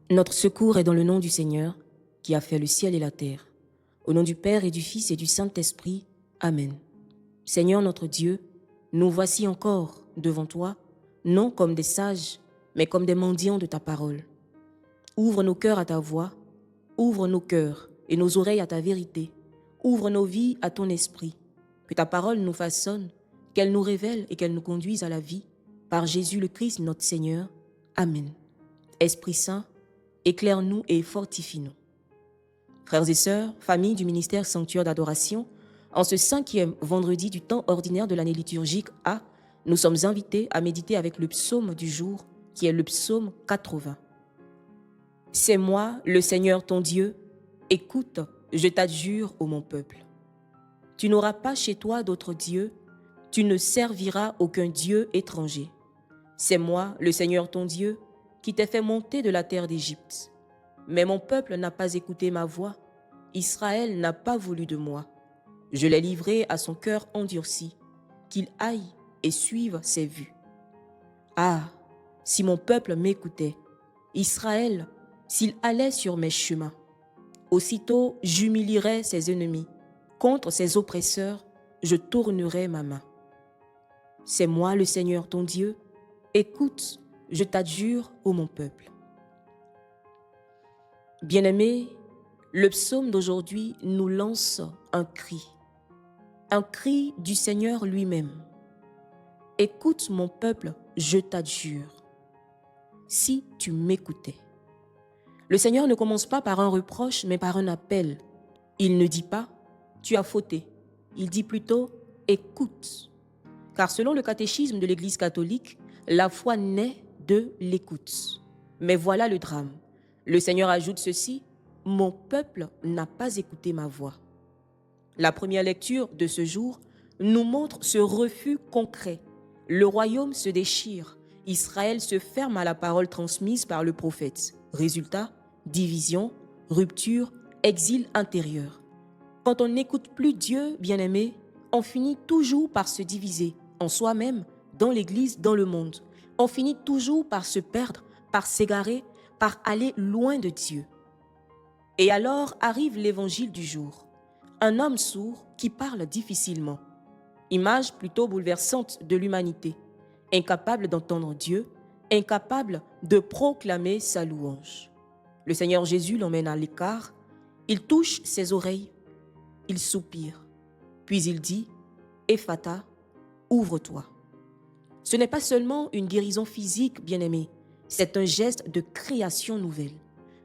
Notre secours est dans le nom du Seigneur, qui a fait le ciel et la terre. Au nom du Père et du Fils et du Saint-Esprit. Amen. Seigneur notre Dieu, nous voici encore devant toi, non comme des sages, mais comme des mendiants de ta parole. Ouvre nos cœurs à ta voix, ouvre nos cœurs et nos oreilles à ta vérité, ouvre nos vies à ton esprit, que ta parole nous façonne, qu'elle nous révèle et qu'elle nous conduise à la vie, par Jésus le Christ notre Seigneur. Amen. Esprit Saint, éclaire-nous et fortifie-nous. Frères et sœurs, famille du ministère Sanctuaire d'Adoration, en ce 5e vendredi du temps ordinaire de l'année liturgique A, nous sommes invités à méditer avec le psaume du jour, qui est le psaume 80. C'est moi, le Seigneur ton Dieu, écoute, je t'adjure, ô mon peuple. Tu n'auras pas chez toi d'autre Dieu, tu ne serviras aucun Dieu étranger. C'est moi, le Seigneur ton Dieu, qui t'ai fait monter de la terre d'Égypte. Mais mon peuple n'a pas écouté ma voix, Israël n'a pas voulu de moi. Je l'ai livré à son cœur endurci, qu'il aille et suive ses vues. Ah, si mon peuple m'écoutait, Israël, s'il allait sur mes chemins, aussitôt j'humilierais ses ennemis, contre ses oppresseurs, je tournerais ma main. C'est moi le Seigneur ton Dieu, écoute, je t'adjure, ô mon peuple. Bien-aimés, le psaume d'aujourd'hui nous lance un cri du Seigneur lui-même. Écoute mon peuple, je t'adjure. Si tu m'écoutais. Le Seigneur ne commence pas par un reproche, mais par un appel. Il ne dit pas « tu as fauté ». Il dit plutôt « écoute ». Car selon le catéchisme de l'Église catholique, la foi naît de l'écoute. Mais voilà le drame. Le Seigneur ajoute ceci « mon peuple n'a pas écouté ma voix ». La première lecture de ce jour nous montre ce refus concret. Le royaume se déchire, Israël se ferme à la parole transmise par le prophète. Résultat, division, rupture, exil intérieur. Quand on n'écoute plus Dieu, bien-aimé, on finit toujours par se diviser, en soi-même, dans l'Église, dans le monde. On finit toujours par se perdre, par s'égarer, par aller loin de Dieu. Et alors arrive l'évangile du jour. Un homme sourd qui parle difficilement. Image plutôt bouleversante de l'humanité. Incapable d'entendre Dieu, incapable de proclamer sa louange. Le Seigneur Jésus l'emmène à l'écart, il touche ses oreilles, il soupire, puis il dit « Ephata, ouvre-toi ». Ce n'est pas seulement une guérison physique, bien-aimé, c'est un geste de création nouvelle.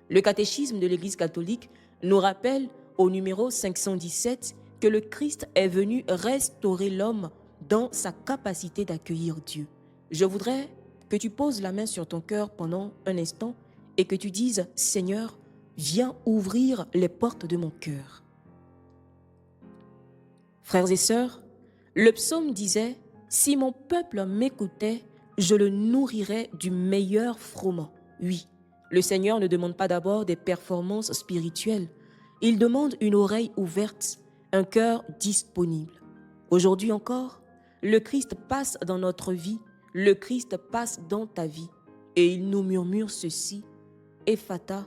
Le catéchisme de l'Église catholique nous rappelle au numéro 517 que le Christ est venu restaurer l'homme dans sa capacité d'accueillir Dieu. Je voudrais que tu poses la main sur ton cœur pendant un instant et que tu dises « Seigneur, viens ouvrir les portes de mon cœur ». Frères et sœurs, le psaume disait « Si mon peuple m'écoutait, je le nourrirais du meilleur froment ». Oui, le Seigneur ne demande pas d'abord des performances spirituelles. Il demande une oreille ouverte, un cœur disponible. Aujourd'hui encore, le Christ passe dans notre vie, le Christ passe dans ta vie et il nous murmure ceci, « Ephata,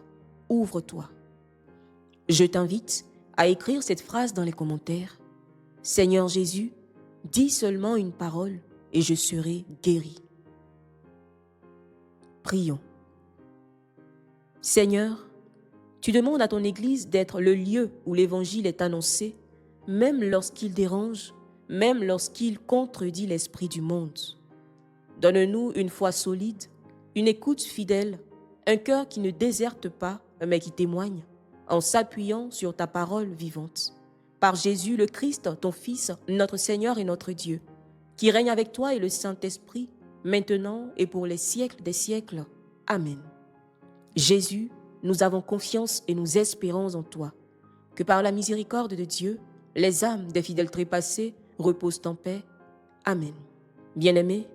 ouvre-toi ». Je t'invite à écrire cette phrase dans les commentaires. « Seigneur Jésus, dis seulement une parole et je serai guéri. » Prions. Seigneur, tu demandes à ton Église d'être le lieu où l'Évangile est annoncé, même lorsqu'il dérange, même lorsqu'il contredit l'esprit du monde. Donne-nous une foi solide, une écoute fidèle, un cœur qui ne déserte pas, mais qui témoigne, en s'appuyant sur ta parole vivante. Par Jésus le Christ, ton Fils, notre Seigneur et notre Dieu, qui règne avec toi et le Saint-Esprit, maintenant et pour les siècles des siècles. Amen. Jésus, nous avons confiance et nous espérons en toi, que par la miséricorde de Dieu, les âmes des fidèles trépassés reposent en paix. Amen. Bien-aimés,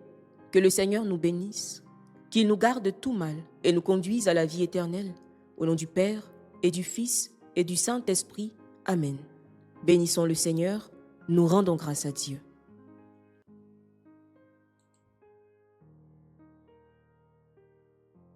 que le Seigneur nous bénisse, qu'il nous garde de tout mal et nous conduise à la vie éternelle. Au nom du Père et du Fils et du Saint-Esprit. Amen. Bénissons le Seigneur, nous rendons grâce à Dieu.